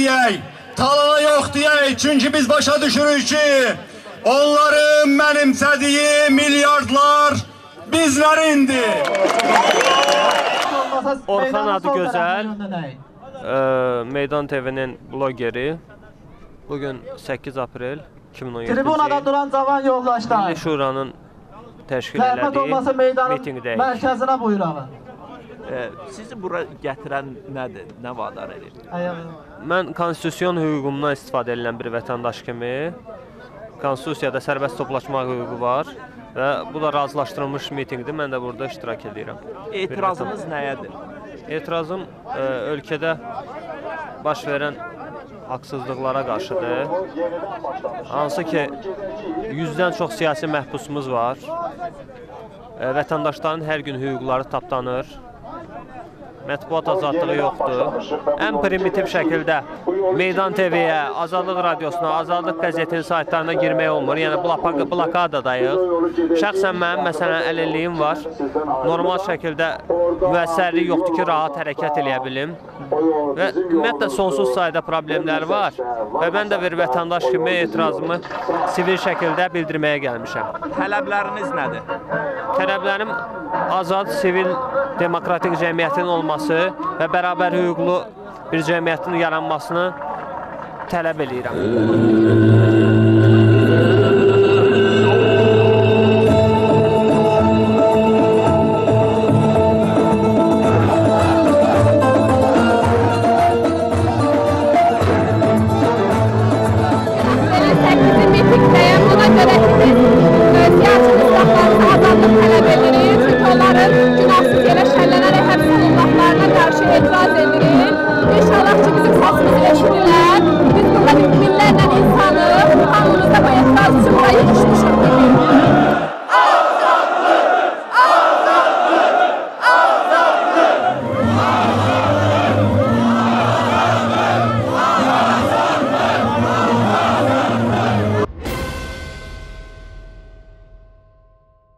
deyək, talana yox deyək. Çünki biz başa düşürük ki, onların mənimsədiyi milyardlar bizlərindir. Orxan Adıgözəl, Meydan TV-nin blogeri. Bugün 8 aprel 2017-ci Tribunada duran cavan yoldaşlar, Milli Şuranın təşkil zəhmət olmasa elədiyi meydanın mitingdəyik. mərkəzinə buyuraq. Sizi bura gətirən nədir? Nə vadar edir? Mən konstitusiyon hüququmdan istifadə edilən bir vətəndaş kimi konstitusiyada sərbəst toplaşma hüququ var və bu da razılaşdırılmış mitingdir. Mən də burada iştirak edirəm. Etirazınız nəyədir? Etirazım ölkədə baş verən haqsızlıqlara qarşıdır. Hansı ki 100-dən çox siyasi məhbusumuz var. Vətəndaşların hər gün hüquqları tapdanır. Mətbuat azadlığı yoxdur. Ən primitiv şəkildə Meydan TV-yə, Azadlıq Radiosuna, Azadlıq qəzetinin saytlarına girmək olmur. Yəni blokadadayıq. Şəxsən mənim məsələn əlilliyim var. Normal şəkildə müəssərlik yoxdur ki, rahat hərəkət eləyə bilim. Və ümumiyyətlə sonsuz sayda problemlər var. Və mən də bir vətəndaş kimi etirazımı sivil şəkildə bildirməyə gəlmişəm. Tələbləriniz nədir? Tələblərim azad, sivil, demokratik cəmiyyətin olması və bərabər hüquqlu bir cəmiyyətin yaranmasını tələb edirəm.